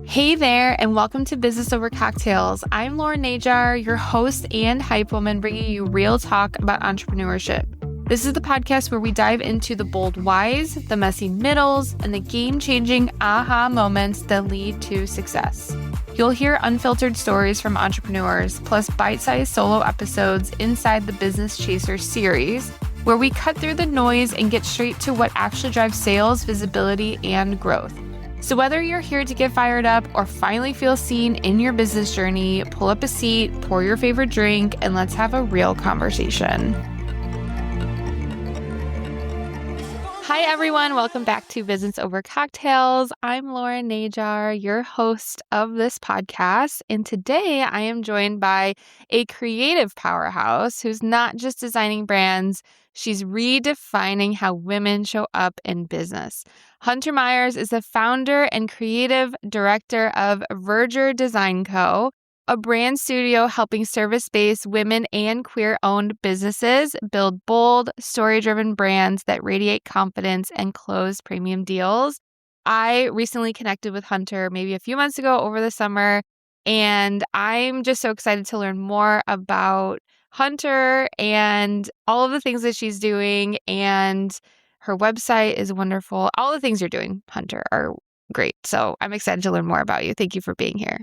Hey there, and welcome to Business Over Cocktails. I'm Lauren Najar, your host and hype woman, bringing you real talk about entrepreneurship. This is the podcast where we dive into the bold whys, the messy middles, and the game-changing aha moments that lead to success. You'll hear unfiltered stories from entrepreneurs, plus bite-sized solo episodes inside the Business Chaser series, where we cut through the noise and get straight to what actually drives sales, visibility, and growth. So whether you're here to get fired up or finally feel seen in your business journey, pull up a seat, pour your favorite drink, and let's have a real conversation. Hi, everyone. Welcome back to Business Over Cocktails. I'm Lauren Najar, your host of this podcast. And today I am joined by a creative powerhouse who's not just designing brands, she's redefining how women show up in business. Hunter Myers is the founder and creative director of Verdure Design Co., a brand studio helping service-based women and queer-owned businesses build bold, story-driven brands that radiate confidence and close premium deals. I recently connected with Hunter maybe a few months ago over the summer, and I'm just so excited to learn more about Hunter and all of the things that she's doing, and her website is wonderful. All the things you're doing, Hunter, are great. So I'm excited to learn more about you. Thank you for being here.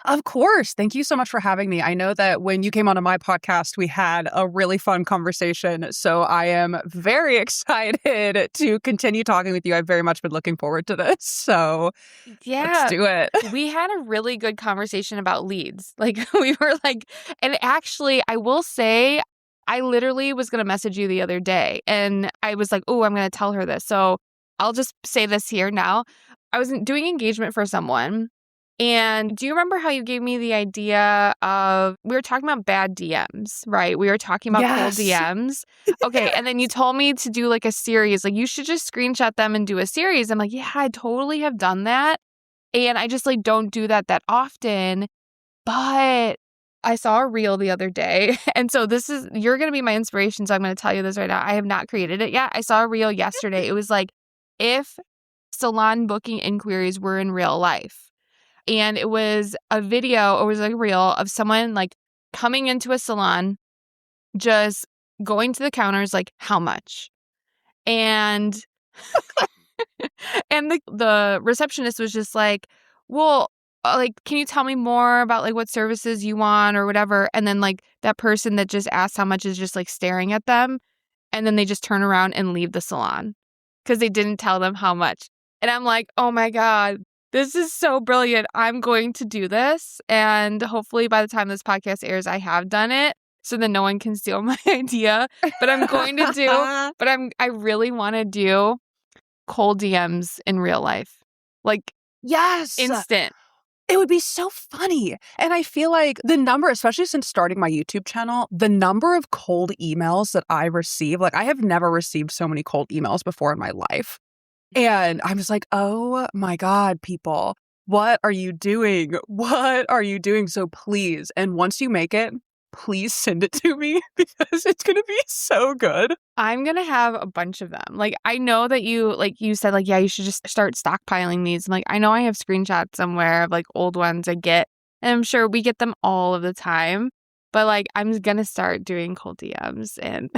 Of course. Thank you so much for having me. I know that when you came onto my podcast, we had a really fun conversation. So I am very excited to continue talking with you. I've very much been looking forward to this. So let's do it. We had a really good conversation about leads. And actually, I will say, I literally was going to message you the other day and I was like, oh, I'm going to tell her this. So I'll just say this here now. I was doing engagement for someone. And do you remember how you gave me the idea of, we were talking about bad DMs, right? We were talking about cold DMs. Okay. And then you told me to do like a series, like you should just screenshot them and do a series. I'm like, yeah, I totally have done that. And I just don't do that often. But I saw a reel the other day. And so you're going to be my inspiration. So I'm going to tell you this right now. I have not created it yet. I saw a reel yesterday. It was like, if salon booking inquiries were in real life. And it was a video, it was a reel of someone coming into a salon, just going to the counters, how much? And and the receptionist was just well, can you tell me more about what services you want or whatever? And then that person that just asked how much is just staring at them. And then they just turn around and leave the salon because they didn't tell them how much. And I'm like, oh my God. This is so brilliant. I'm going to do this. And hopefully by the time this podcast airs, I have done it so that no one can steal my idea. But I'm going to I really want to do cold DMs in real life. Yes. Instant. It would be so funny. And I feel like the number, especially since starting my YouTube channel, the number of cold emails that I receive, I have never received so many cold emails before in my life. And I'm just like, oh my God, people, what are you doing? What are you doing? So please, and once you make it, please send it to me because it's going to be so good. I'm going to have a bunch of them. I know that you said, yeah, you should just start stockpiling these. I know I have screenshots somewhere of old ones I get, and I'm sure we get them all of the time. But I'm going to start doing cold DMs and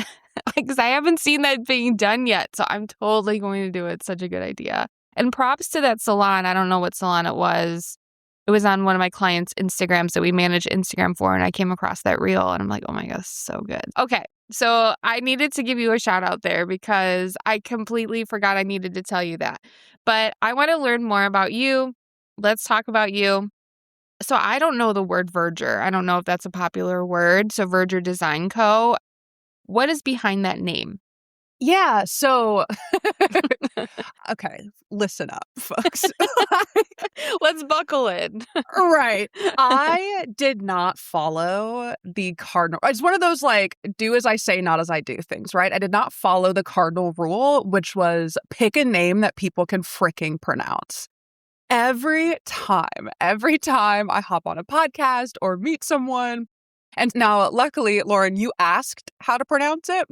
because I haven't seen that being done yet. So I'm totally going to do it. It's such a good idea. And props to that salon. I don't know what salon it was. It was on one of my clients' Instagrams that we manage Instagram for. And I came across that reel and I'm like, oh my gosh, so good. Okay. So I needed to give you a shout out there because I completely forgot I needed to tell you that. But I want to learn more about you. Let's talk about you. So I don't know the word verdure. I don't know if that's a popular word. So Verdure Design Co. What is behind that name? Yeah. So, okay, listen up, folks. Let's buckle in. Right. I did not follow the cardinal. It's one of those do as I say, not as I do things, right? I did not follow the cardinal rule, which was pick a name that people can freaking pronounce. Every time I hop on a podcast or meet someone, and now luckily, Lauren, you asked how to pronounce it.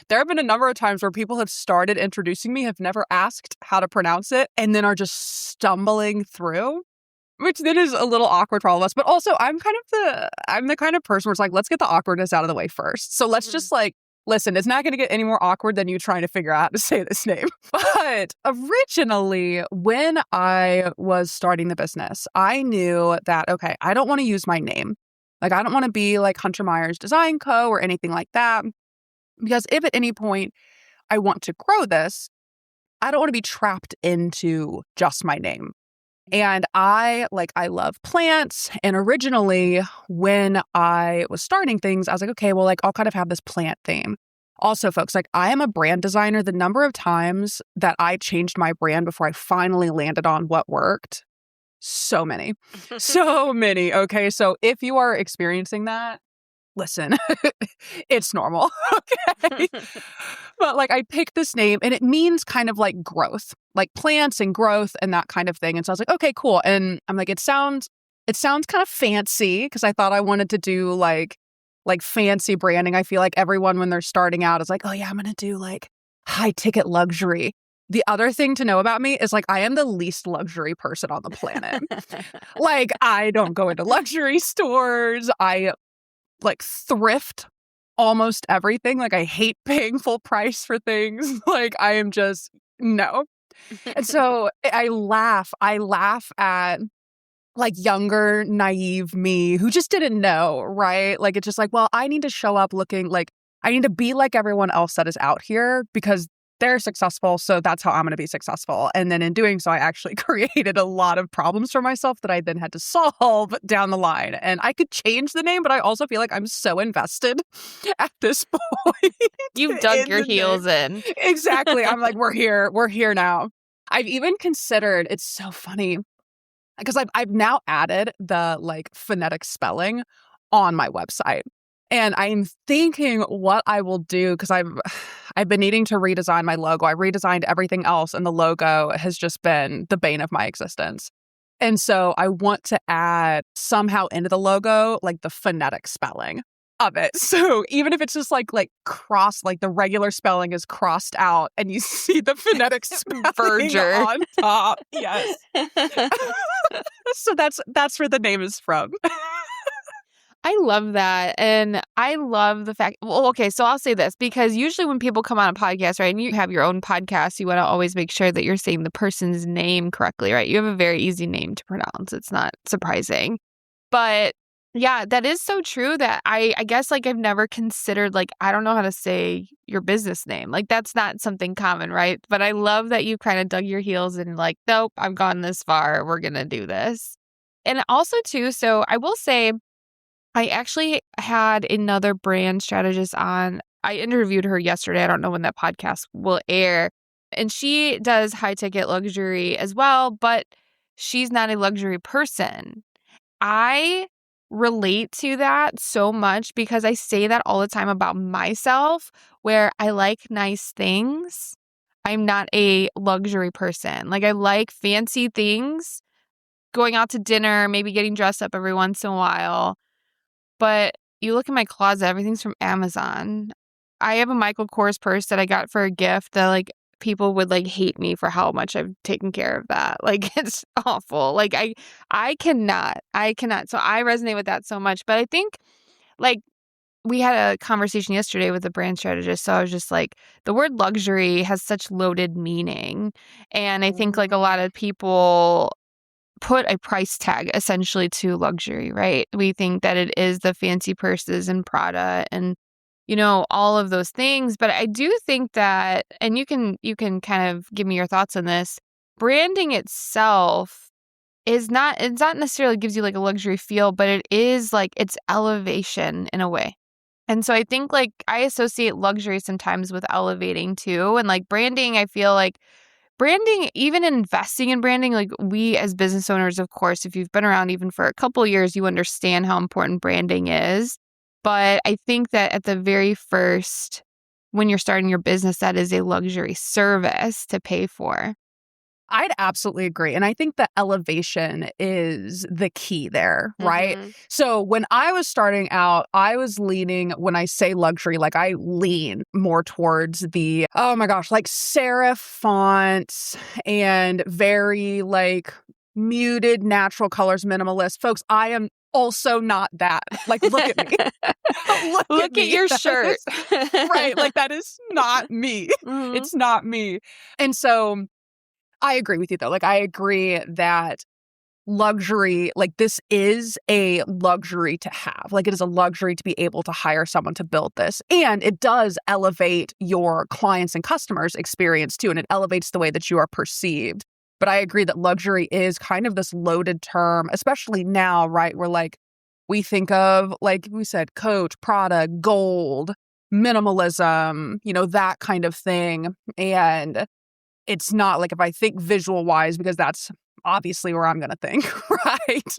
There have been a number of times where people have started introducing me, have never asked how to pronounce it, and then are just stumbling through. which then is a little awkward for all of us. But also I'm the kind of person where it's like, let's get the awkwardness out of the way first. So let's just like, listen, it's not going to get any more awkward than you trying to figure out how to say this name. But originally, when I was starting the business, I knew that, okay, I don't want to use my name. Like, I don't want to be like Verdure Design Co. or anything like that. Because if at any point I want to grow this, I don't want to be trapped into just my name. And I love plants. And originally, when I was starting things, I was like, okay, well, like, I'll kind of have this plant theme. Also, folks, like, I am a brand designer. The number of times that I changed my brand before I finally landed on what worked, so many. So many. Okay. So if you are experiencing that, listen, it's normal. Okay. But like, I picked this name and it means kind of like growth, like plants and growth and that kind of thing. And so I was like, okay, cool. And I'm like, it sounds kind of fancy because I thought I wanted to do like fancy branding. I feel like everyone when they're starting out is like, oh yeah, I'm going to do like high ticket luxury. The other thing to know about me is like, I am the least luxury person on the planet. Like, I don't go into luxury stores. I like thrift almost everything. Like, I hate paying full price for things. Like, I am just, no. And so I laugh at like younger, naive me who just didn't know, right? Like, it's just like, well, I need to show up looking like, I need to be like everyone else that is out here because they're successful. So that's how I'm going to be successful. And then in doing so, I actually created a lot of problems for myself that I then had to solve down the line. And I could change the name, but I also feel like I'm so invested at this point. You've dug your heels in. Exactly. I'm like, we're here now. I've even considered, it's so funny because I've now added the like phonetic spelling on my website. And I'm thinking what I will do because I've been needing to redesign my logo. I redesigned everything else and the logo has just been the bane of my existence. And so I want to add somehow into the logo like the phonetic spelling of it. So even if it's just like cross, like the regular spelling is crossed out and you see the phonetic spelling Verdure on top. Yes. So that's where the name is from. I love that. And I love the fact, well, okay, so I'll say this because usually when people come on a podcast, right, and you have your own podcast, you want to always make sure that you're saying the person's name correctly, right? You have a very easy name to pronounce. It's not surprising. But yeah, that is so true that I guess like I've never considered like, I don't know how to say your business name. Like that's not something common, right? But I love that you kind of dug your heels and like, nope, I've gone this far. We're going to do this. And also too, so I will say, I actually had another brand strategist on. I interviewed her yesterday. I don't know when that podcast will air. And she does high ticket luxury as well, but she's not a luxury person. I relate to that so much because I say that all the time about myself, where I like nice things. I'm not a luxury person. Like I like fancy things, going out to dinner, maybe getting dressed up every once in a while. But you look in my closet, everything's from Amazon. I have a Michael Kors purse that I got for a gift that like people would like hate me for how much I've taken care of that. Like it's awful. Like I cannot. So I resonate with that so much. But I think like we had a conversation yesterday with a brand strategist. So I was just like, the word luxury has such loaded meaning. And I think like a lot of people put a price tag essentially to luxury, right? We think that it is the fancy purses and Prada and, you know, all of those things. But I do think that, and you can kind of give me your thoughts on this, branding itself is not, it's not necessarily gives you like a luxury feel, but it is like it's elevation in a way. And so I think like I associate luxury sometimes with elevating too. And like branding, I feel like branding, even investing in branding, like we as business owners, of course, if you've been around even for a couple of years, you understand how important branding is. But I think that at the very first, when you're starting your business, that is a luxury service to pay for. I'd absolutely agree. And I think the elevation is the key there, right? Mm-hmm. So when I was starting out, I was leaning, when I say luxury, like I lean more towards the, oh my gosh, like serif fonts and very like muted, natural colors, minimalist. Folks, I am also not that. Like, look at me. Look at your shirt. Right. Like, that is not me. Mhm. It's not me. And so I agree with you, though. Like, I agree that luxury, like, this is a luxury to have. Like, it is a luxury to be able to hire someone to build this. And it does elevate your clients and customers' experience too. And it elevates the way that you are perceived. But I agree that luxury is kind of this loaded term, especially now, right? Where like we think of, like we said, Coach, Prada, gold, minimalism, that kind of thing. And it's not like, if I think visual wise, because that's obviously where I'm going to think, right?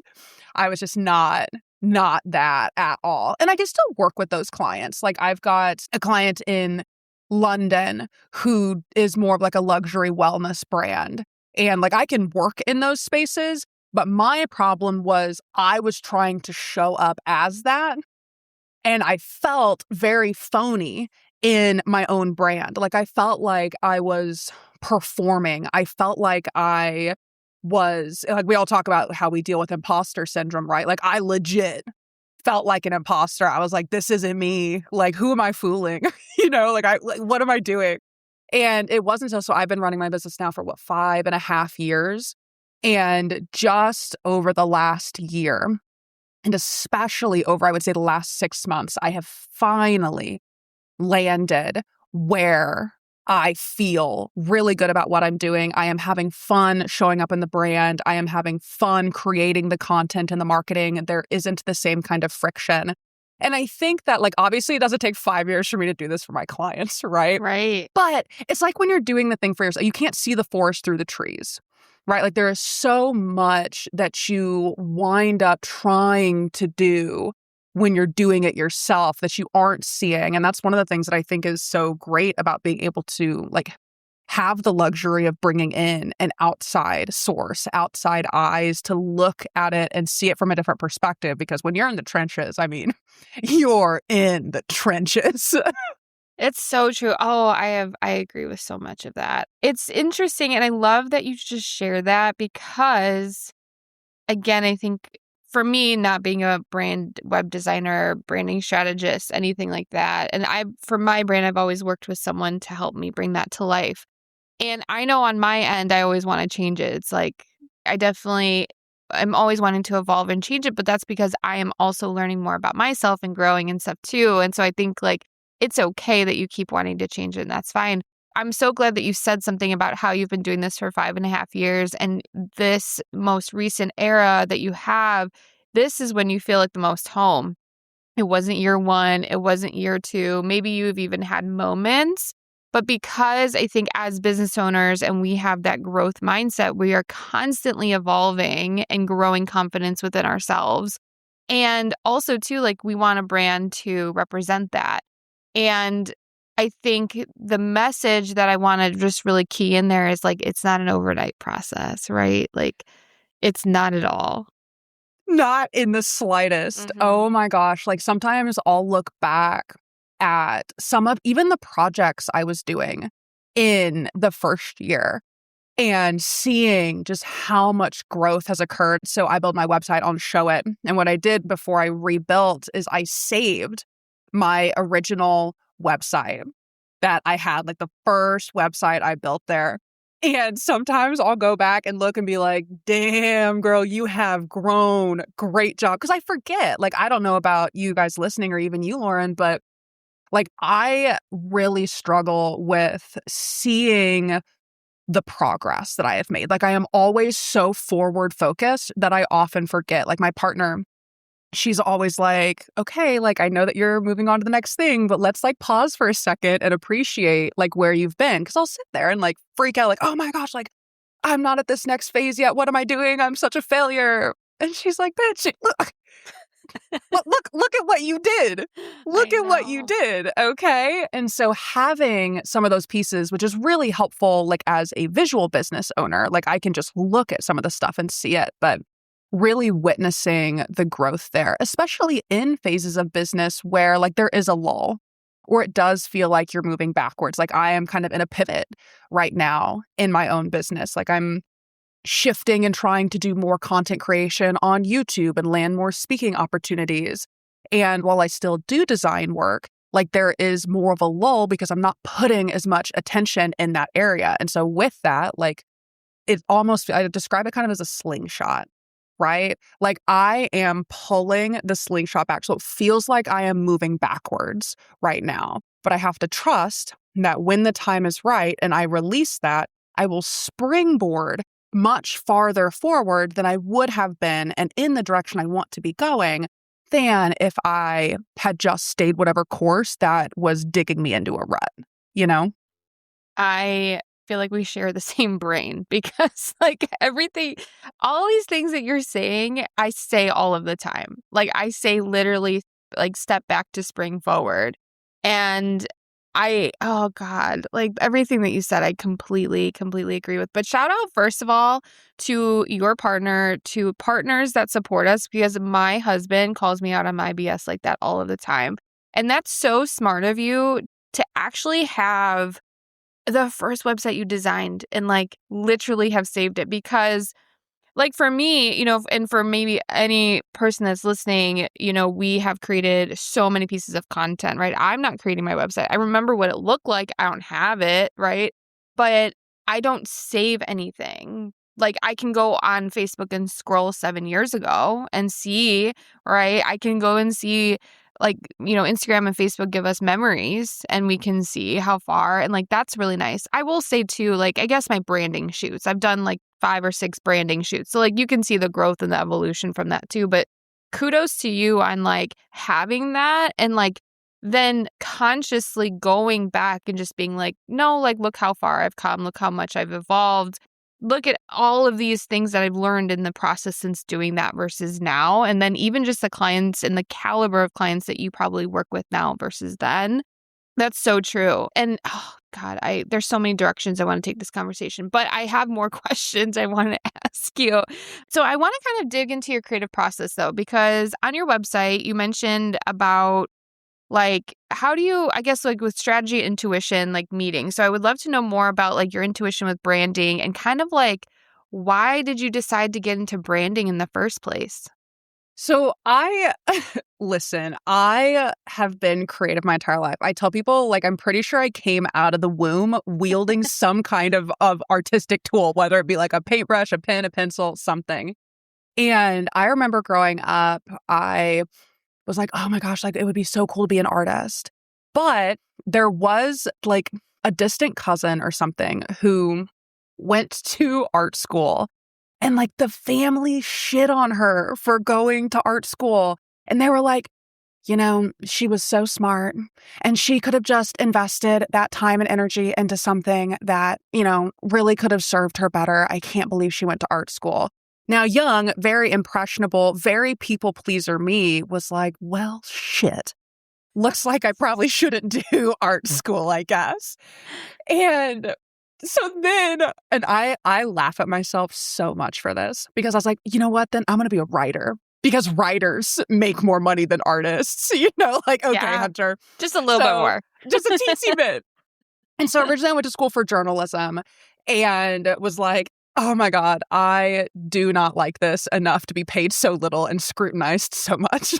I was just not that at all. And I can still work with those clients. Like, I've got a client in London who is more of like a luxury wellness brand. And like, I can work in those spaces, but my problem was I was trying to show up as that. And I felt very phony in my own brand. Like, I felt like I was performing. I felt like I was, like, we all talk about how we deal with imposter syndrome, right? Like, I legit felt like an imposter. I was like, this isn't me. Like, who am I fooling? Like, what am I doing? And it wasn't so I've been running my business now for 5.5 years. And just over the last year, and especially over, I would say, the last 6 months, I have finally landed where I feel really good about what I'm doing. I am having fun showing up in the brand. I am having fun creating the content and the marketing. There isn't the same kind of friction. And I think that, like, obviously it doesn't take 5 years for me to do this for my clients, right? Right. But it's like when you're doing the thing for yourself, you can't see the forest through the trees, right? Like, there is so much that you wind up trying to do when you're doing it yourself that you aren't seeing. And that's one of the things that I think is so great about being able to, like, have the luxury of bringing in an outside source, outside eyes to look at it and see it from a different perspective. Because when you're in the trenches, I mean, you're in the trenches. It's so true. Oh, I agree with so much of that. It's interesting, and I love that you just share that because, again, I think for me, not being a brand web designer, branding strategist, anything like that, and for my brand, I've always worked with someone to help me bring that to life. And I know on my end, I always want to change it. It's like, I'm always wanting to evolve and change it, but that's because I am also learning more about myself and growing and stuff too. And so I think, like, it's okay that you keep wanting to change it, and that's fine. I'm so glad that you said something about how you've been doing this for 5.5 years, and this most recent era that you have, this is when you feel like the most home. It wasn't year one. It wasn't year two. Maybe you've even had moments. But because I think as business owners and we have that growth mindset, we are constantly evolving and growing confidence within ourselves. And also, too, like, we want a brand to represent that. And I think the message that I want to just really key in there is, like, it's not an overnight process, right? Like, it's not at all. Not in the slightest. Mhm. Oh my gosh. Like, sometimes I'll look back at some of even the projects I was doing in the first year and seeing just how much growth has occurred. So I built my website on Show It. And what I did before I rebuilt is I saved my original website that I had, like the first website I built there. And sometimes I'll go back and look and be like, damn, girl, you have grown. Great job. Because I forget, like, I don't know about you guys listening or even you, Lauren, but like, I really struggle with seeing the progress that I have made. Like, I am always so forward focused that I often forget. Like, my partner, she's always like, okay, like, I know that you're moving on to the next thing, but let's, like, pause for a second and appreciate, like, where you've been. Because I'll sit there and, like, freak out, like, oh my gosh, like, I'm not at this next phase yet. What am I doing? I'm such a failure. And she's like, bitch, look at what you did. Look at what you did. Okay. And so having some of those pieces, which is really helpful, like, as a visual business owner, like, I can just look at some of the stuff and see it, but really witnessing the growth there, especially in phases of business where, like, there is a lull or it does feel like you're moving backwards. Like, I am kind of in a pivot right now in my own business. Like, I'm shifting and trying to do more content creation on YouTube and land more speaking opportunities. And while I still do design work, like there is more of a lull because I'm not putting as much attention in that area. And so with that, like it almost, I describe it kind of as a slingshot, right? Like I am pulling the slingshot back. So it feels like I am moving backwards right now, but I have to trust that when the time is right and I release that, I will springboard much farther forward than I would have been and in the direction I want to be going than if I had just stayed whatever course that was digging me into a rut, you know? I feel like we share the same brain because like everything, all these things that you're saying, I say all of the time. Like I say literally like step back to spring forward. And oh God, like everything that you said, I completely agree with. But shout out, first of all, to your partner, to partners that support us, because my husband calls me out on my BS like that all of the time. And that's so smart of you to actually have the first website you designed and like literally have saved it, because like for me, you know, and for maybe any person that's listening, you know, we have created so many pieces of content, right? I'm not creating my website. I remember what it looked like. I don't have it, right? But I don't save anything. Like I can go on Facebook and scroll 7 years ago and see, right? I can go and see like, you know, Instagram and Facebook give us memories and we can see how far. And like, that's really nice. I will say too, like, I guess my branding shoots, I've done like 5 or 6 branding shoots. So like you can see the growth and the evolution from that too. But kudos to you on like having that and like then consciously going back and just being like, no, like, look how far I've come. Look how much I've evolved. Look at all of these things that I've learned in the process since doing that versus now. And then even just the clients and the caliber of clients that you probably work with now versus then. That's so true. And oh God, there's so many directions I want to take this conversation, but I have more questions I want to ask you. So I want to kind of dig into your creative process though, because on your website, you mentioned about like, how do you, I guess, like with strategy, intuition, like meeting. So I would love to know more about like your intuition with branding and kind of like, why did you decide to get into branding in the first place? So listen, I have been creative my entire life. I tell people, like, I'm pretty sure I came out of the womb wielding some kind of artistic tool, whether it be like a paintbrush, a pen, a pencil, something. And I remember growing up, I was like, oh my gosh, like it would be so cool to be an artist. But there was like a distant cousin or something who went to art school and like the family shit on her for going to art school. And they were like, you know, she was so smart and she could have just invested that time and energy into something that, you know, really could have served her better. I can't believe she went to art school. Now, young, very impressionable, very people pleaser me was like, well, shit. Looks like I probably shouldn't do art school, I guess. And so then, and I laugh at myself so much for this because I was like, you know what? Then I'm going to be a writer because writers make more money than artists. You know, like, okay, Yeah, Hunter. just a little bit more. Just a teensy bit. And so originally I went to school for journalism and was like, oh my God, I do not like this enough to be paid so little and scrutinized so much.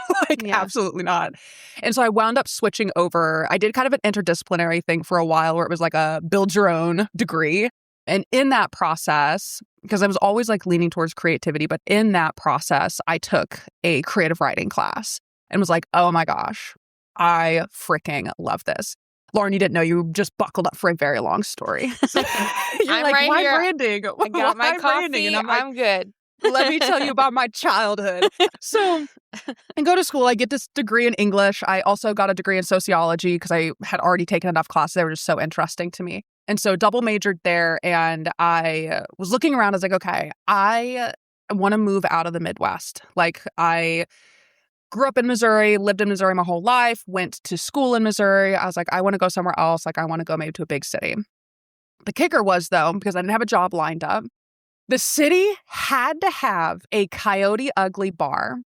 Absolutely not. And so I wound up switching over. I did kind of an interdisciplinary thing for a while where it was like a build your own degree. And in that process, because I was always like leaning towards creativity, but in that process, I took a creative writing class and was like, oh my gosh, I freaking love this. Lauren, you didn't know, you just buckled up for a very long story. So you're I'm like, right why here. branding? I got my Why coffee. branding? And I'm like, I'm good. let me tell you about my childhood. So I go to school. I get this degree in English. I also got a degree in sociology because I had already taken enough classes. They were just so interesting to me. And so double majored there. And I was looking around. I was like, okay, I want to move out of the Midwest. Like I grew up in Missouri, lived in Missouri my whole life, went to school in Missouri. I was like, I want to go somewhere else. Like, I want to go maybe to a big city. The kicker was, though, because I didn't have a job lined up, the city had to have a Coyote Ugly bar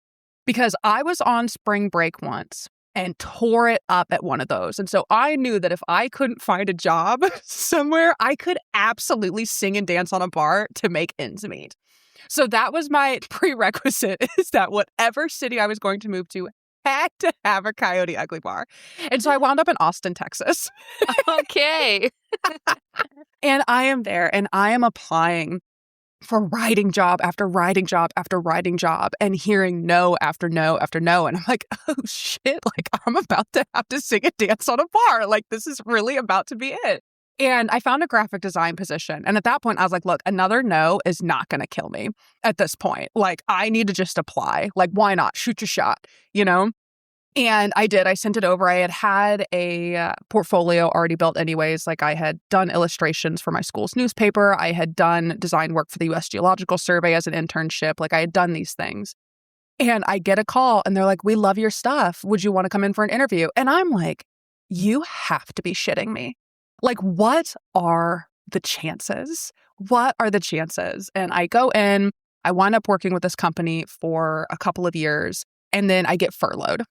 because I was on spring break once and tore it up at one of those. And so I knew that if I couldn't find a job somewhere, I could absolutely sing and dance on a bar to make ends meet. So that was my prerequisite, is that whatever city I was going to move to had to have a Coyote Ugly bar. And so I wound up in Austin, Texas. Okay. And I am there and I am applying for writing job after writing job after writing job and hearing no after no after no. And I'm like, oh shit, like I'm about to have to sing and dance on a bar. Like this is really about to be it. And I found a graphic design position. And at that point, I was like, look, another no is not going to kill me at this point. Like I need to just apply. Like, why not? Shoot your shot, you know? And I did. I sent it over. I had a portfolio already built anyways. Like I had done illustrations for my school's newspaper. I had done design work for the U.S. Geological Survey as an internship. Like I had done these things. And I get a call and they're like, we love your stuff. Would you want to come in for an interview? And I'm like, you have to be shitting me. Like, what are the chances? What are the chances? And I go in, I wind up working with this company for a couple of years, and then I get furloughed.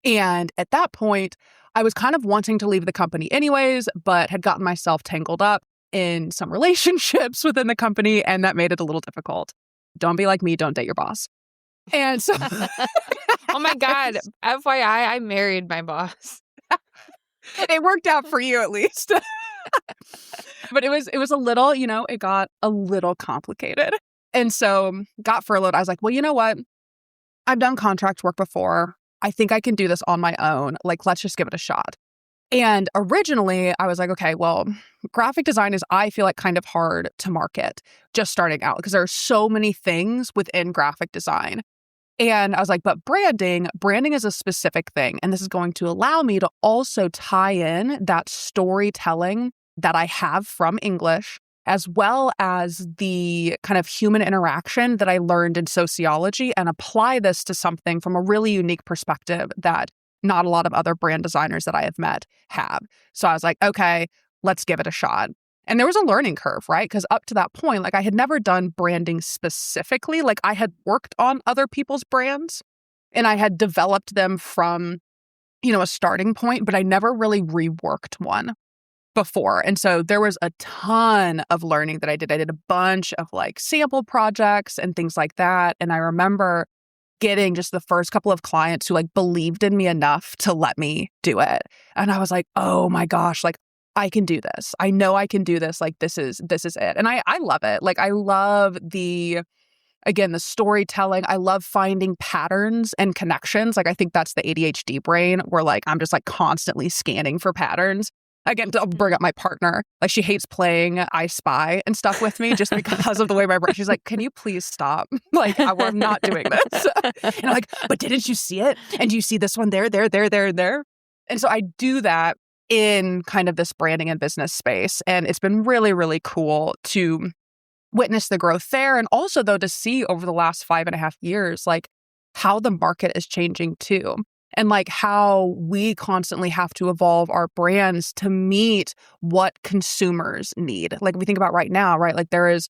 And at that point, I was kind of wanting to leave the company anyways, but had gotten myself tangled up in some relationships within the company, and that made it a little difficult. Don't be like me, don't date your boss. And so Oh my God. FYI, I married my boss. it worked out for you at least. But it was a little, it got a little complicated. And so got furloughed. I was like, well, you know what? I've done contract work before. I think I can do this on my own. Like, let's just give it a shot. And originally I was like, okay, well, graphic design is, I feel like, kind of hard to market just starting out because there are so many things within graphic design. And I was like, but branding is a specific thing. And this is going to allow me to also tie in that storytelling that I have from English, as well as the kind of human interaction that I learned in sociology, and apply this to something from a really unique perspective that not a lot of other brand designers that I have met have. So I was like, okay, let's give it a shot. And there was a learning curve, right? Because up to that point, like I had never done branding specifically. Like I had worked on other people's brands and I had developed them from, a starting point, but I never really reworked one before. And so there was a ton of learning that I did. I did a bunch of like sample projects and things like that. And I remember getting just the first couple of clients who like believed in me enough to let me do it. And I was like, oh my gosh, like I can do this. I know I can do this. Like this is it. And I love it. Like I love the storytelling. I love finding patterns and connections. Like I think that's the ADHD brain where like I'm just like constantly scanning for patterns. Again, to bring up my partner, like she hates playing I Spy and stuff with me just because of the way my brain, she's like, can you please stop? Like, I'm not doing this. And I'm like, but didn't you see it? And do you see this one there? And so I do that in kind of this branding and business space. And it's been really, really cool to witness the growth there. And also, though, to see over the last 5.5 years, like how the market is changing too. And like how we constantly have to evolve our brands to meet what consumers need. Like we think about right now, right? Like there is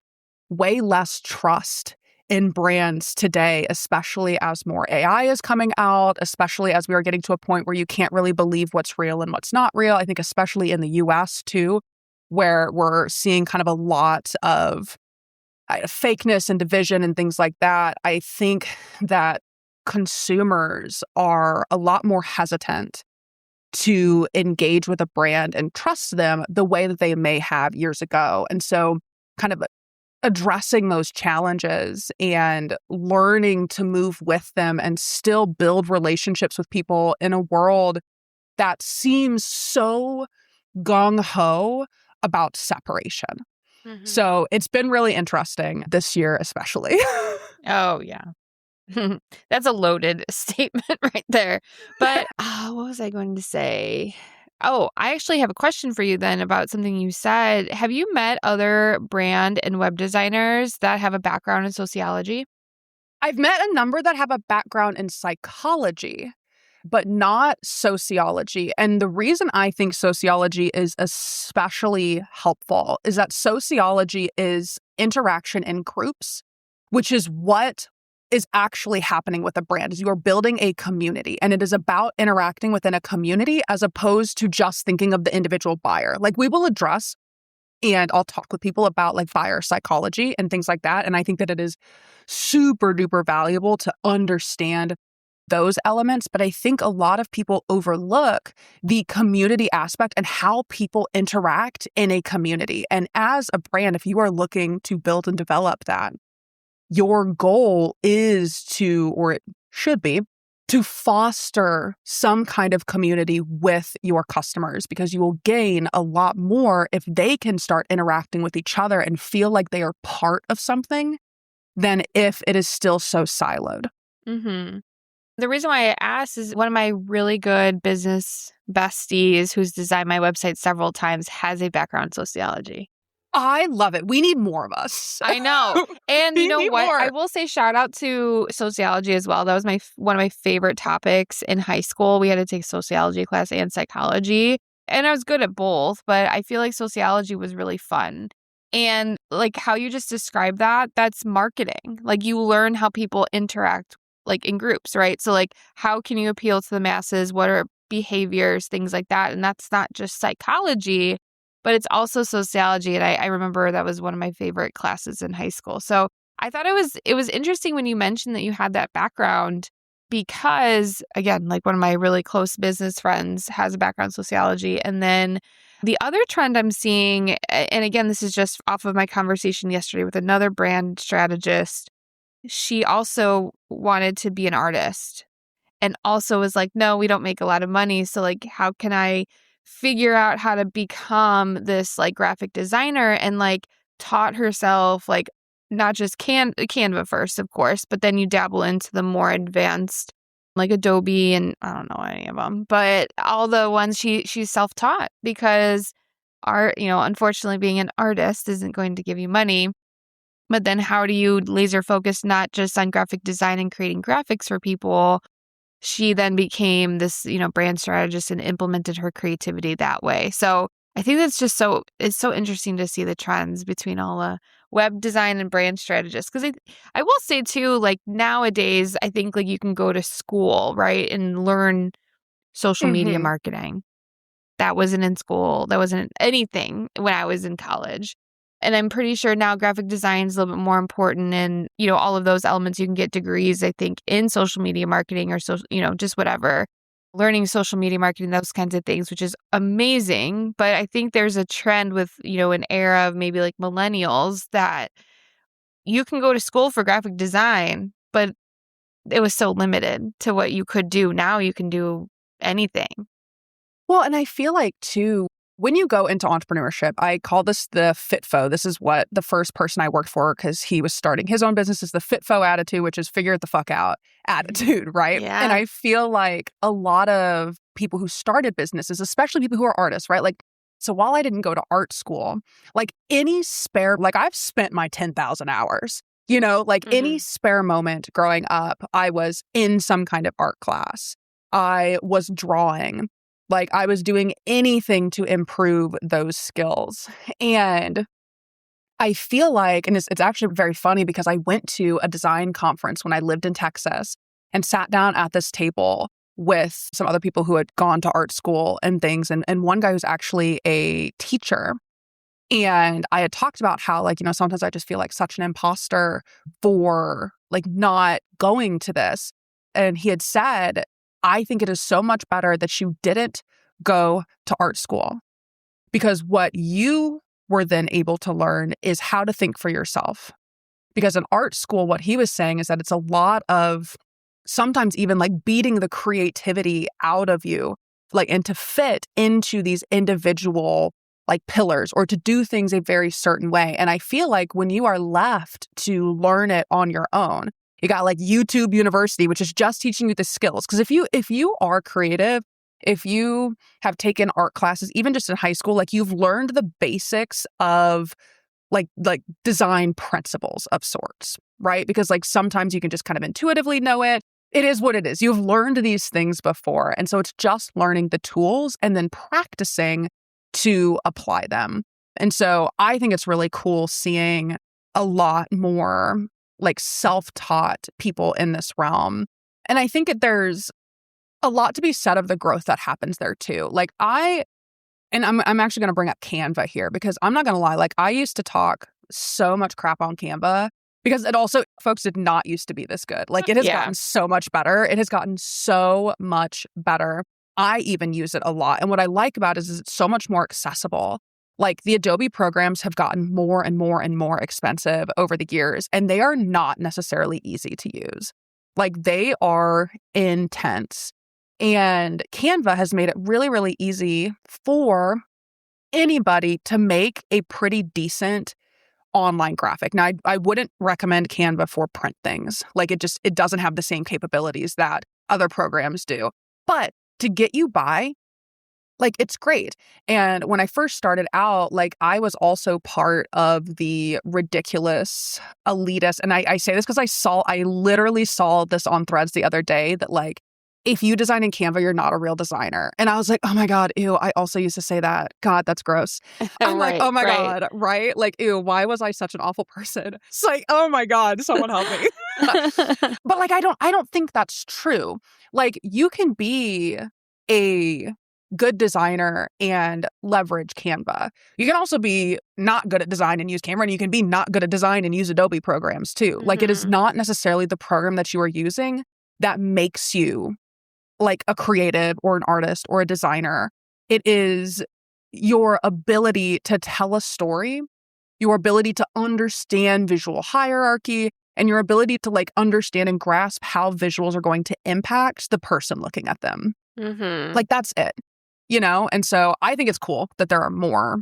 way less trust in brands today, especially as more AI is coming out, especially as we are getting to a point where you can't really believe what's real and what's not real. I think especially in the US too, where we're seeing kind of a lot of fakeness and division and things like that. I think that consumers are a lot more hesitant to engage with a brand and trust them the way that they may have years ago. And so kind of addressing those challenges and learning to move with them and still build relationships with people in a world that seems so gung-ho about separation. Mm-hmm. So it's been really interesting this year, especially. Oh, yeah. That's a loaded statement right there. But what was I going to say? Oh, I actually have a question for you then about something you said. Have you met other brand and web designers that have a background in sociology? I've met a number that have a background in psychology, but not sociology. And the reason I think sociology is especially helpful is that sociology is interaction in groups, which is what is actually happening with a brand. Is you are building a community, and it is about interacting within a community as opposed to just thinking of the individual buyer. Like we will address and I'll talk with people about like buyer psychology and things like that. And I think that it is super duper valuable to understand those elements. But I think a lot of people overlook the community aspect and how people interact in a community. And as a brand, if you are looking to build and develop that, your goal is to, or it should be, to foster some kind of community with your customers, because you will gain a lot more if they can start interacting with each other and feel like they are part of something than if it is still so siloed. Mm-hmm. The reason why I asked is one of my really good business besties who's designed my website several times has a background in sociology. I love it. We need more of us. I know. And you We know need what? more. I will say shout out to sociology as well. That was one of my favorite topics in high school. We had to take sociology class and psychology. And I was good at both, but I feel like sociology was really fun. And like how you just described that, that's marketing. Like you learn how people interact like in groups, right? So like how can you appeal to the masses? What are behaviors, things like that? And that's not just psychology, but it's also sociology. And I remember that was one of my favorite classes in high school. So I thought it was interesting when you mentioned that you had that background because, again, like one of my really close business friends has a background in sociology. And then the other trend I'm seeing, and again, this is just off of my conversation yesterday with another brand strategist, she also wanted to be an artist and also was like, no, we don't make a lot of money. So like, how can I figure out how to become this like graphic designer, and like taught herself like not just Canva first, of course, but then you dabble into the more advanced like Adobe and I don't know any of them, but all the ones she's self-taught because art, unfortunately being an artist isn't going to give you money. But then how do you laser focus not just on graphic design and creating graphics for people? She then became this, brand strategist and implemented her creativity that way. So I think it's so interesting to see the trends between all the web design and brand strategists. Because I will say too, like nowadays, I think like you can go to school, right, and learn social media Mm-hmm. marketing. That wasn't in school. That wasn't anything when I was in college. And I'm pretty sure now graphic design is a little bit more important. And, all of those elements, you can get degrees, I think, in social media marketing or social, just whatever, learning social media marketing, those kinds of things, which is amazing. But I think there's a trend with, an era of maybe like millennials that you can go to school for graphic design, but it was so limited to what you could do. Now you can do anything. Well, and I feel like too, when you go into entrepreneurship, I call this the FITFO. This is what the first person I worked for, because he was starting his own business, is the FITFO attitude, which is figure it the fuck out attitude, right? Yeah. And I feel like a lot of people who started businesses, especially people who are artists, right? Like, so while I didn't go to art school, like any spare, like I've spent my 10,000 hours, like any spare moment growing up, I was in some kind of art class. I was drawing. Like I was doing anything to improve those skills. And I feel like, and it's actually very funny because I went to a design conference when I lived in Texas and sat down at this table with some other people who had gone to art school and things. And one guy who's actually a teacher. And I had talked about how, like, sometimes I just feel like such an imposter for like not going to this. And he had said, I think it is so much better that you didn't go to art school, because what you were then able to learn is how to think for yourself. Because in art school, what he was saying is that it's a lot of sometimes even like beating the creativity out of you, like, and to fit into these individual like pillars or to do things a very certain way. And I feel like when you are left to learn it on your own, you got like YouTube University, which is just teaching you the skills. Because if you are creative, if you have taken art classes, even just in high school, like you've learned the basics of like design principles of sorts, right? Because like sometimes you can just kind of intuitively know it. It is what it is. You've learned these things before. And so it's just learning the tools and then practicing to apply them. And so I think it's really cool seeing a lot more like self-taught people in this realm. And I think that there's a lot to be said of the growth that happens there too. Like And I'm actually going to bring up Canva here because I'm not going to lie. Like, I used to talk so much crap on Canva because it also, folks, did not used to be this good. Like, it has Yeah. gotten so much better. It has gotten so much better. I even use it a lot. And what I like about it is it's so much more accessible. Like, the Adobe programs have gotten more and more and more expensive over the years, and they are not necessarily easy to use. Like, they are intense. And Canva has made it really, really easy for anybody to make a pretty decent online graphic. Now, I wouldn't recommend Canva for print things. Like, it doesn't have the same capabilities that other programs do. But to get you by, like, it's great. And when I first started out, like, I was also part of the ridiculous elitist. And I say this because I literally saw this on Threads the other day that, like, if you design in Canva, you're not a real designer. And I was like, oh my God, ew, I also used to say that. God, that's gross. I'm like, oh my God, right? Like, ew, why was I such an awful person? It's like, oh my God, someone help me. But like, I don't think that's true. Like, you can be a good designer and leverage Canva. You can also be not good at design and use Canva, and you can be not good at design and use Adobe programs too. Mm-hmm. Like, it is not necessarily the program that you are using that makes you like a creative or an artist or a designer. It is your ability to tell a story, your ability to understand visual hierarchy, and your ability to like understand and grasp how visuals are going to impact the person looking at them. Mm-hmm. Like, that's it, you know? And so I think it's cool that there are more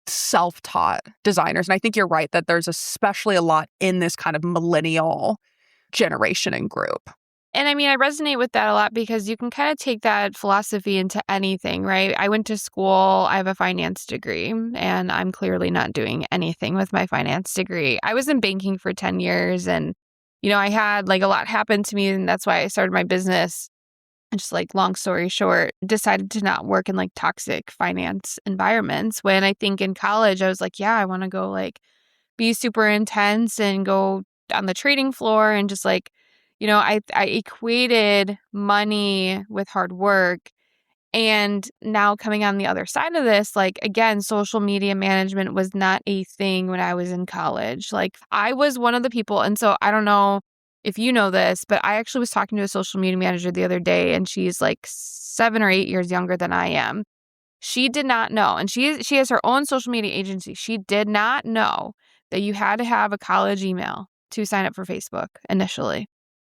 self-taught designers. And I think you're right that there's especially a lot in this kind of millennial generation and group. And I mean, I resonate with that a lot because you can kind of take that philosophy into anything, right? I went to school, I have a finance degree, and I'm clearly not doing anything with my finance degree. I was in banking for 10 years and, you know, I had like a lot happen to me, and that's why I started my business. And just like long story short, decided to not work in like toxic finance environments. When I think in college, I was like, yeah, I want to go like be super intense and go on the trading floor and just like, you know, I equated money with hard work. And now coming on the other side of this, like, again, social media management was not a thing when I was in college. Like, I was one of the people. And so I don't know if you know this, but I actually was talking to a social media manager the other day, and she's like 7 or 8 years younger than I am. She did not know. And she has her own social media agency. She did not know that you had to have a college email to sign up for Facebook initially.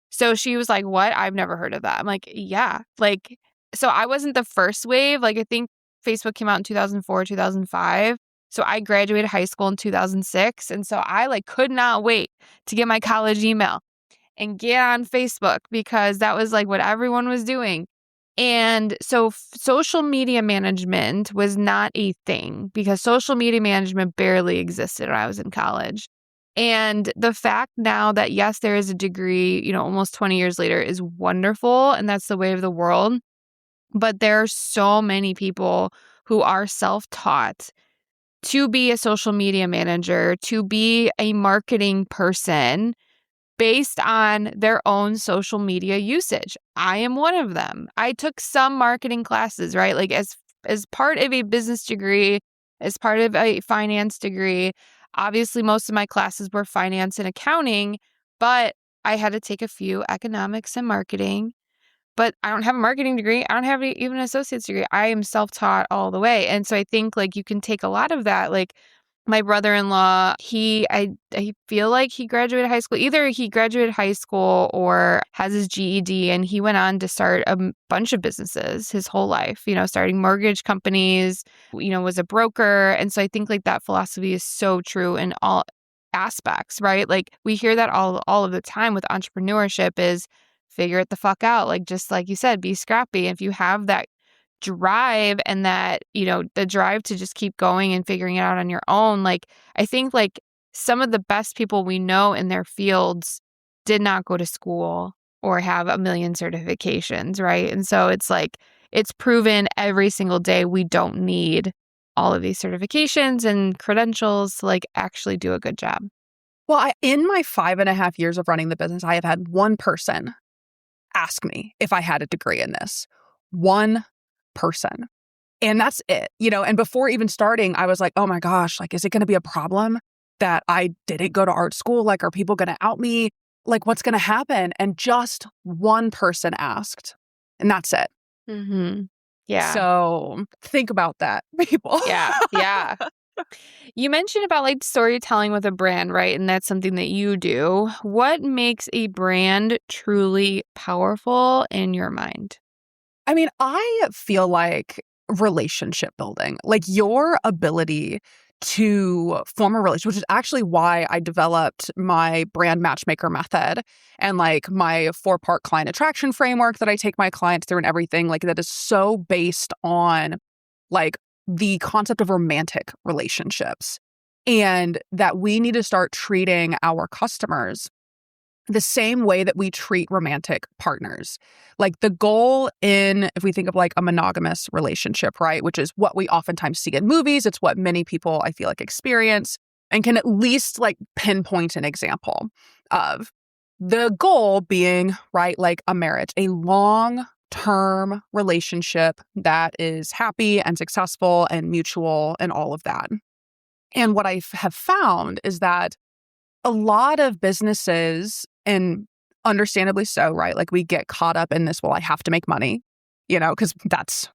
So she was like, what? I've never heard of that. I'm like, yeah. Like, so I wasn't the first wave. Like, I think Facebook came out in 2004, 2005. So I graduated high school in 2006. And so I like could not wait to get my college email and get on Facebook because that was like what everyone was doing. And so social media management was not a thing because social media management barely existed when I was in college. And the fact now that, yes, there is a degree, you know, almost 20 years later is wonderful. And that's the way of the world. But there are so many people who are self-taught to be a social media manager, to be a marketing person based on their own social media usage. I am one of them. I took some marketing classes, right? Like as part of a business degree, as part of a finance degree. Obviously, most of my classes were finance and accounting, but I had to take a few economics and marketing. But I don't have a marketing degree. I don't have even an associate's degree. I am self-taught all the way. And so I think like you can take a lot of that. Like my brother-in-law, I feel like he graduated high school. Either he graduated high school or has his GED, and he went on to start a bunch of businesses his whole life, you know, starting mortgage companies, you know, was a broker. And so I think like that philosophy is so true in all aspects, right? Like we hear that all of the time with entrepreneurship is figure it the fuck out. Like, just like you said, be scrappy. If you have that drive and that, you know, the drive to just keep going and figuring it out on your own. Like, I think like some of the best people we know in their fields did not go to school or have a million certifications, right? And so it's like, it's proven every single day we don't need all of these certifications and credentials to like actually do a good job. Well, in my 5.5 years of running the business, I have had one person ask me if I had a degree in this. One person. And that's it, and before even starting, I was like, oh my gosh, like, is it going to be a problem that I didn't go to art school? Like, are people going to out me? Like, what's going to happen? And just one person asked, and that's it. Mm-hmm. Yeah. So think about that, people. Yeah. Yeah. You mentioned about like storytelling with a brand, right? And that's something that you do. What makes a brand truly powerful in your mind? I mean, I feel like relationship building, like your ability to form a relationship, which is actually why I developed my brand matchmaker method and like my 4-part client attraction framework that I take my clients through and everything, like that is so based on like the concept of romantic relationships, and that we need to start treating our customers the same way that we treat romantic partners. Like the goal if we think of like a monogamous relationship, right, which is what we oftentimes see in movies, it's what many people I feel like experience and can at least like pinpoint an example of. The goal being, right, like a marriage, a long-term relationship that is happy and successful and mutual and all of that. And what I have found is that a lot of businesses, and understandably so, right? Like we get caught up in this, well, I have to make money, because that's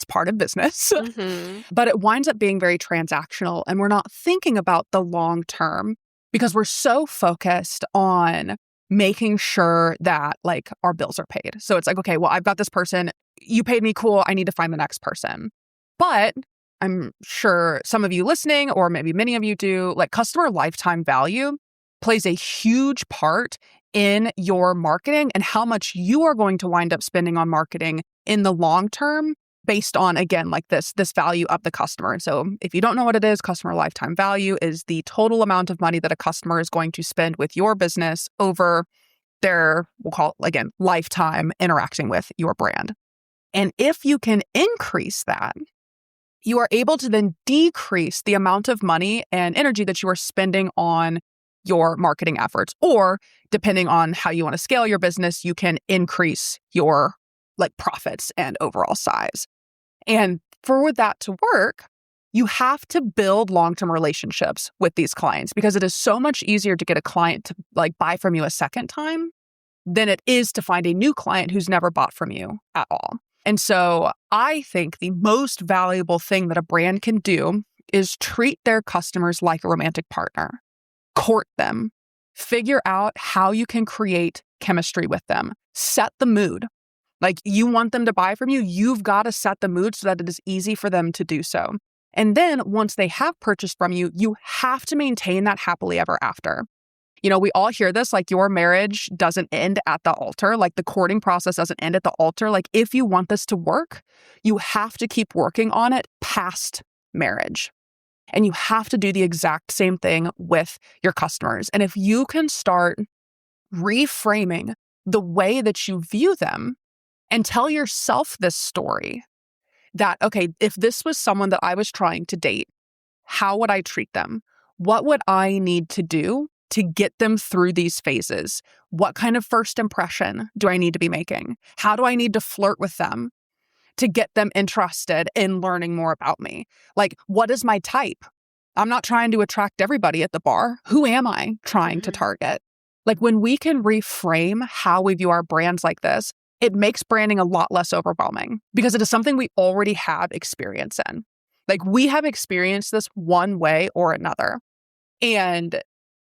part of business. Mm-hmm. But it winds up being very transactional, and we're not thinking about the long term because we're so focused on making sure that like our bills are paid. So it's like, okay, well, I've got this person, you paid me, cool, I need to find the next person. But I'm sure some of you listening, or maybe many of you do, like customer lifetime value plays a huge part in your marketing and how much you are going to wind up spending on marketing in the long term based on, again, like this value of the customer. And so if you don't know what it is, customer lifetime value is the total amount of money that a customer is going to spend with your business over their, we'll call it, again, lifetime interacting with your brand. And if you can increase that, you are able to then decrease the amount of money and energy that you are spending on your marketing efforts. Or depending on how you want to scale your business, you can increase your like profits and overall size. And for that to work, you have to build long-term relationships with these clients, because it is so much easier to get a client to like buy from you a second time than it is to find a new client who's never bought from you at all. And so I think the most valuable thing that a brand can do is treat their customers like a romantic partner. Court them, figure out how you can create chemistry with them, set the mood. Like you want them to buy from you, you've got to set the mood so that it is easy for them to do so. And then once they have purchased from you, you have to maintain that happily ever after. We all hear this, like your marriage doesn't end at the altar, like the courting process doesn't end at the altar. Like if you want this to work, you have to keep working on it past marriage. And you have to do the exact same thing with your customers. And if you can start reframing the way that you view them and tell yourself this story that, okay, if this was someone that I was trying to date, how would I treat them? What would I need to do to get them through these phases? What kind of first impression do I need to be making? How do I need to flirt with them to get them interested in learning more about me? Like, what is my type? I'm not trying to attract everybody at the bar. Who am I trying to target? Like when we can reframe how we view our brands like this, it makes branding a lot less overwhelming because it is something we already have experience in. Like we have experienced this one way or another. And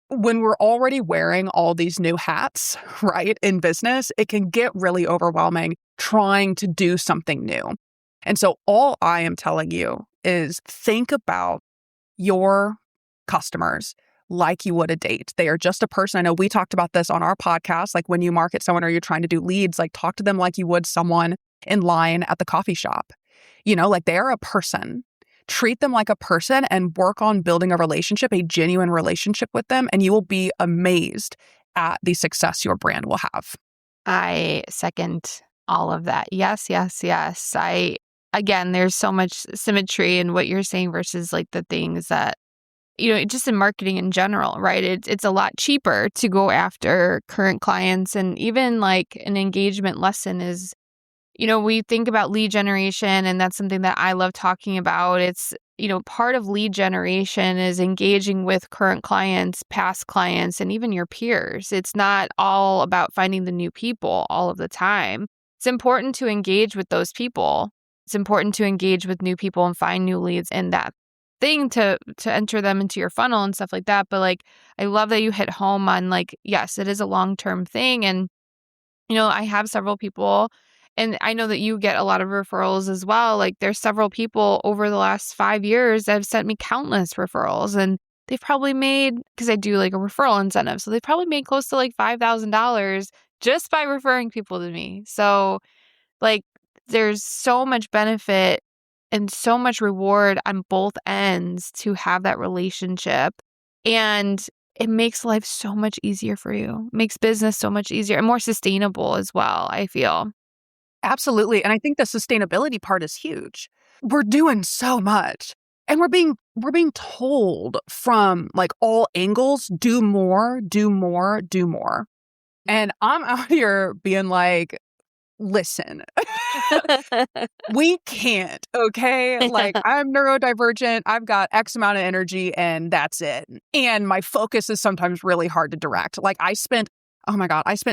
when we're already wearing all these new hats, right, in business, it can get really overwhelming trying to do something new. And so all I am telling you is think about your customers like you would a date. They are just a person. I know we talked about this on our podcast. Like when you market someone or you're trying to do leads, like talk to them like you would someone in line at the coffee shop. Like they are a person. Treat them like a person and work on building a relationship, a genuine relationship with them, and you will be amazed at the success your brand will have. I second all of that. Yes, yes, yes. Again, there's so much symmetry in what you're saying versus like the things that, just in marketing in general, right? It's a lot cheaper to go after current clients, and even like an engagement lesson is, we think about lead generation, and that's something that I love talking about. It's, part of lead generation is engaging with current clients, past clients, and even your peers. It's not all about finding the new people all of the time. It's important to engage with those people. It's important to engage with new people and find new leads in that thing to enter them into your funnel and stuff like that. But like, I love that you hit home on like, yes, it is a long-term thing. And, I have several people, and I know that you get a lot of referrals as well. Like there's several people over the last 5 years that have sent me countless referrals, and they've probably made, because I do like a referral incentive, so they've probably made close to like $5,000 just by referring people to me. So like there's so much benefit and so much reward on both ends to have that relationship. And it makes life so much easier for you. It makes business so much easier and more sustainable as well, I feel. Absolutely. And I think the sustainability part is huge. We're doing so much. And we're being told from like all angles, do more, do more, do more. And I'm out here being like, listen, we can't, okay? Like, I'm neurodivergent. I've got X amount of energy and that's it. And my focus is sometimes really hard to direct. Like, I spent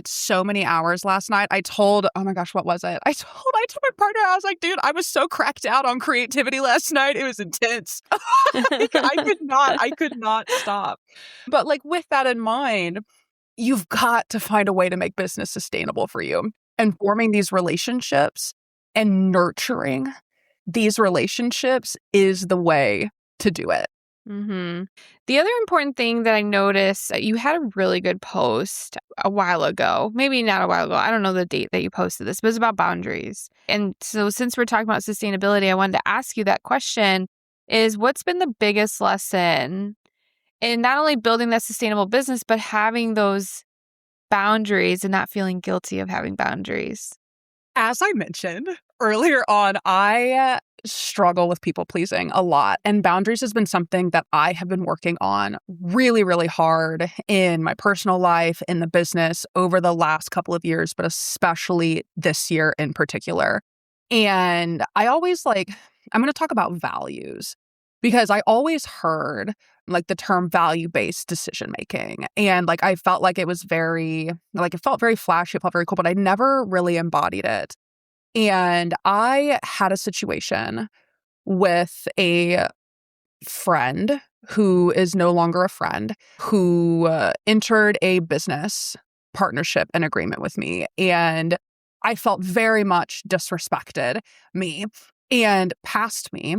so many hours last night. Oh my gosh, what was it? I told my partner, I was like, dude, I was so cracked out on creativity last night. It was intense. I could not stop. But like, with that in mind, you've got to find a way to make business sustainable for you. And forming these relationships and nurturing these relationships is the way to do it. Mm-hmm. The other important thing that I noticed, you had a really good post a while ago, maybe not a while ago. I don't know the date that you posted this, but it's about boundaries. And so since we're talking about sustainability, I wanted to ask you that question is, what's been the biggest lesson in not only building that sustainable business, but having those boundaries and not feeling guilty of having boundaries? As I mentioned earlier on, I struggle with people pleasing a lot. And boundaries has been something that I have been working on really, really hard in my personal life, in the business over the last couple of years, but especially this year in particular. And I'm going to talk about values, because I always heard like the term value-based decision making. And like, I felt like it felt very flashy, it felt very cool, but I never really embodied it. And I had a situation with a friend who is no longer a friend, who entered a business partnership and agreement with me. And I felt very much disrespected. Me and past me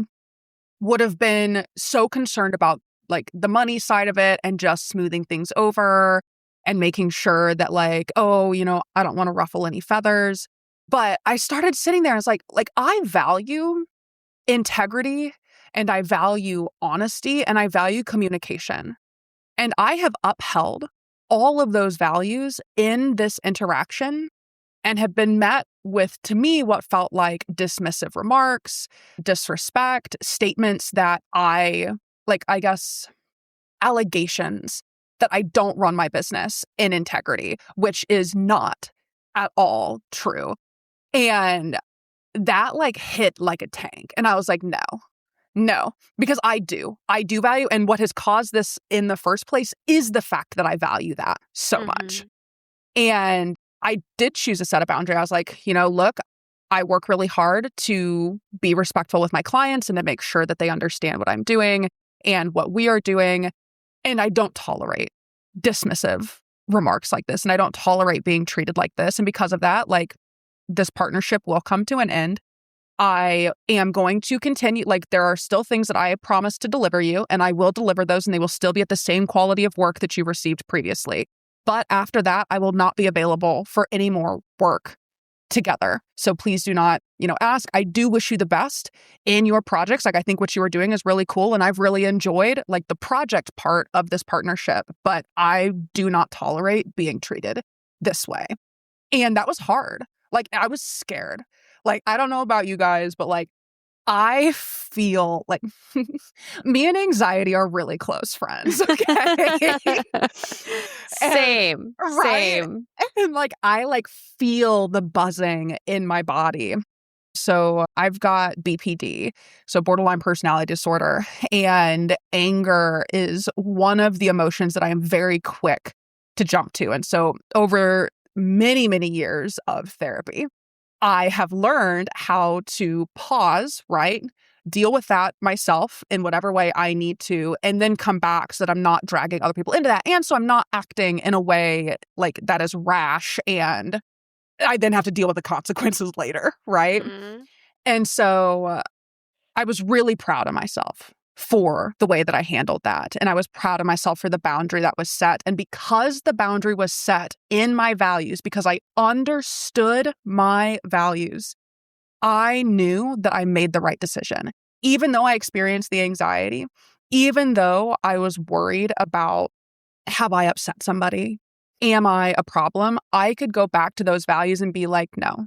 would have been so concerned about like the money side of it and just smoothing things over and making sure that like, oh, I don't want to ruffle any feathers. But I started sitting there and I was like, I value integrity and I value honesty and I value communication. And I have upheld all of those values in this interaction and have been met with, to me, what felt like dismissive remarks, disrespect, statements that I guess, allegations that I don't run my business in integrity, which is not at all true. And that like hit like a tank. And I was like, no, because I do value. And what has caused this in the first place is the fact that I value that so much. And I did choose to set a boundary. I was like, look, I work really hard to be respectful with my clients and to make sure that they understand what I'm doing and what we are doing. And I don't tolerate dismissive remarks like this. And I don't tolerate being treated like this. And because of that, like, this partnership will come to an end. I am going to continue. Like, there are still things that I promised to deliver you, and I will deliver those, and they will still be at the same quality of work that you received previously. But after that, I will not be available for any more work together. So please do not, ask. I do wish you the best in your projects. Like, I think what you are doing is really cool, and I've really enjoyed like the project part of this partnership, but I do not tolerate being treated this way. And that was hard. Like, I was scared. Like, I don't know about you guys, but like, I feel like me and anxiety are really close friends. Okay. And, Same, right. same. And like, I like feel the buzzing in my body. So I've got BPD, so borderline personality disorder, and anger is one of the emotions that I am very quick to jump to. And so over many, many years of therapy, I have learned how to pause, right? Deal with that myself in whatever way I need to, and then come back so that I'm not dragging other people into that. And so I'm not acting in a way like that is rash, and I then have to deal with the consequences later, right? Mm-hmm. And so I was really proud of myself for the way that I handled that. And I was proud of myself for the boundary that was set. And because the boundary was set in my values, because I understood my values, I knew that I made the right decision. Even though I experienced the anxiety, even though I was worried about, have I upset somebody? Am I a problem? I could go back to those values and be like, no,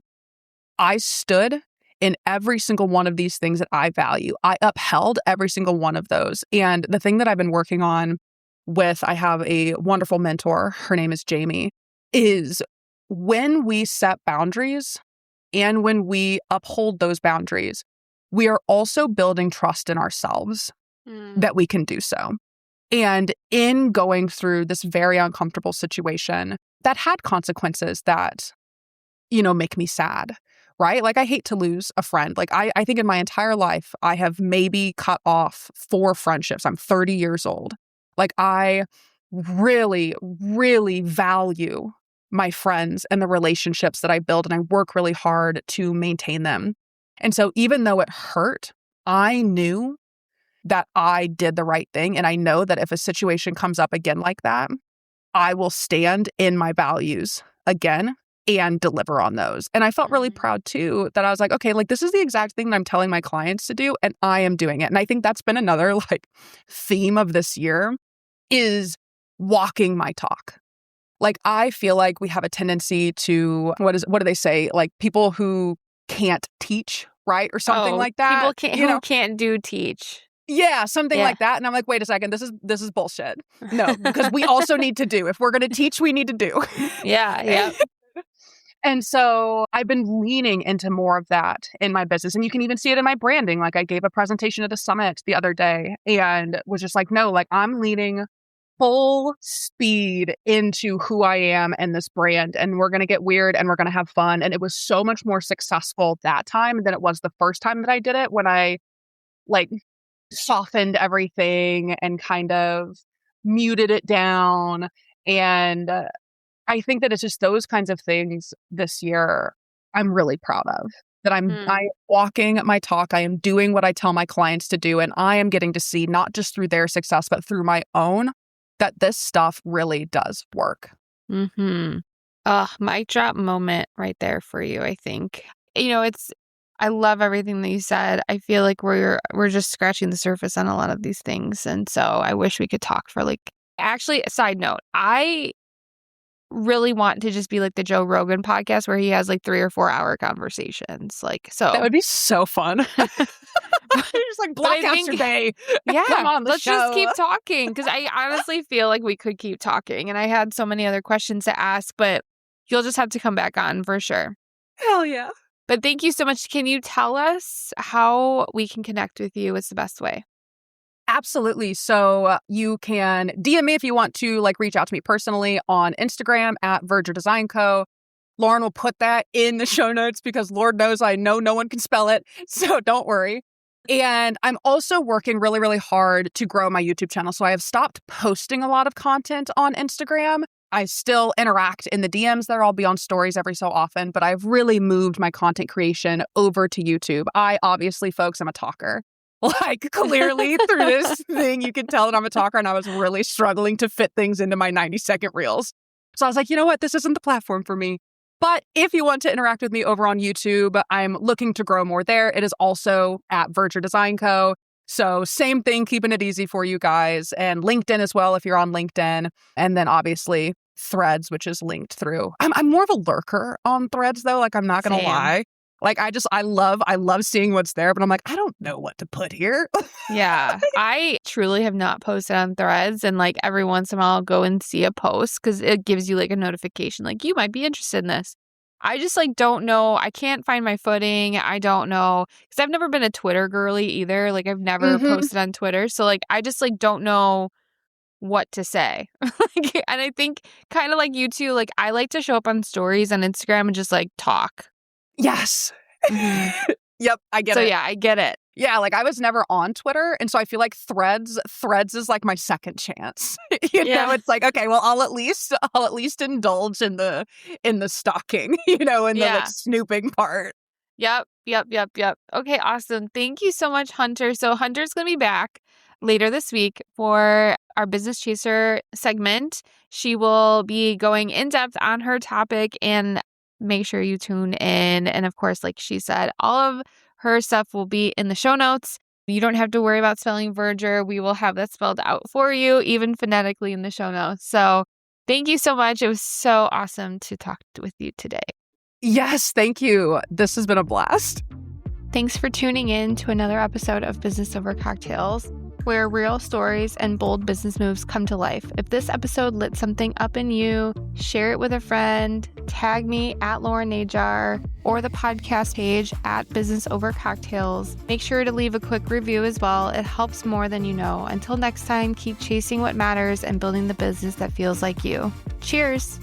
I stood in every single one of these things that I value. I upheld every single one of those. And the thing that I've been working on with, I have a wonderful mentor, her name is Jamie, is when we set boundaries and when we uphold those boundaries, we are also building trust in ourselves that we can do so. And in going through this very uncomfortable situation that had consequences that, make me sad, right? Like, I hate to lose a friend. Like, I think in my entire life, I have maybe cut off 4 friendships. I'm 30 years old. Like, I really, really value my friends and the relationships that I build, and I work really hard to maintain them. And so even though it hurt, I knew that I did the right thing. And I know that if a situation comes up again like that, I will stand in my values again and deliver on those. And I felt really proud too that I was like, okay, like this is the exact thing that I'm telling my clients to do, and I am doing it. And I think that's been another like theme of this year is walking my talk. Like, I feel like we have a tendency to, what do they say? Like, people who can't teach, right? Or something like that. People who can't do teach. Yeah, something like that. And I'm like, wait a second, this is bullshit. No, because we also need to do. If we're going to teach, we need to do. Yeah. And so I've been leaning into more of that in my business. And you can even see it in my branding. Like, I gave a presentation at a summit the other day and was just like, no, like, I'm leaning full speed into who I am and this brand. And we're going to get weird and we're going to have fun. And it was so much more successful that time than it was the first time that I did it, when I like softened everything and kind of muted it down. And I think that it's just those kinds of things this year I'm really proud of. That I'm walking my talk, I am doing what I tell my clients to do, and I am getting to see, not just through their success, but through my own, that this stuff really does work. Mic drop moment right there for you, I think. I love everything that you said. I feel like we're just scratching the surface on a lot of these things. And so I wish we could talk for actually, a side note, I really want to just be like the Joe Rogan podcast where he has 3 or 4 hour conversations. So that would be so fun. Just block out your day. Yeah, come on the let's show. just keep talking, because I honestly feel like we could keep talking, and I had so many other questions to ask, but you'll just have to come back on for sure. Hell yeah. But thank you so much. Can you tell us how we can connect with you? What's the best way? Absolutely. So you can DM me if you want to reach out to me personally on Instagram at Verdure Design Co. Lauren will put that in the show notes because Lord knows I know no one can spell it. So don't worry. And I'm also working really, really hard to grow my YouTube channel. So I have stopped posting a lot of content on Instagram. I still interact in the DMs there. I'll be on stories every so often, but I've really moved my content creation over to YouTube. I obviously, folks, I'm a talker. Clearly through this thing, you can tell that I'm a talker, and I was really struggling to fit things into my 90-second reels. So I was like, you know what? This isn't the platform for me. But if you want to interact with me over on YouTube, I'm looking to grow more there. It is also at Verdure Design Co. So same thing, keeping it easy for you guys. And LinkedIn as well, if you're on LinkedIn. And then obviously Threads, which is linked through. I'm more of a lurker on Threads, though. I'm not going to lie. Like I love seeing what's there, but I'm like, I don't know what to put here. Yeah. I truly have not posted on Threads, and like every once in a while I'll go and see a post because it gives you like a notification, like you might be interested in this. I just like don't know. I can't find my footing. I don't know because I've never been a Twitter girly either. Like I've never posted on Twitter. So like I just like don't know what to say. Like, and I think kind of like you too, like I like to show up on stories on Instagram and just like talk. Yes. Mhm. Yep, I get So it. yeah, I get it. Yeah, like I was never on Twitter, and so I feel like Threads is like my second chance. You know, Yeah. it's like, okay, well, I'll at least indulge in the stalking, you know, in the like Yeah. snooping part. Yep. Okay, awesome. Thank you so much, Hunter. So Hunter's going to be back later this week for our Business Chaser segment. She will be going in depth on her topic, and make sure you tune in. And of course, like she said, all of her stuff will be in the show notes. You don't have to worry about spelling Verdure. We will have that spelled out for you, even phonetically in the show notes. So thank you so much. It was so awesome to talk with you today. Yes, thank you. This has been a blast. Thanks for tuning in to another episode of Business Over Cocktails, where real stories and bold business moves come to life. If this episode lit something up in you, share it with a friend, tag me at Lauren Najar or the podcast page at Business Over Cocktails. Make sure to leave a quick review as well. It helps more than you know. Until next time, keep chasing what matters and building the business that feels like you. Cheers!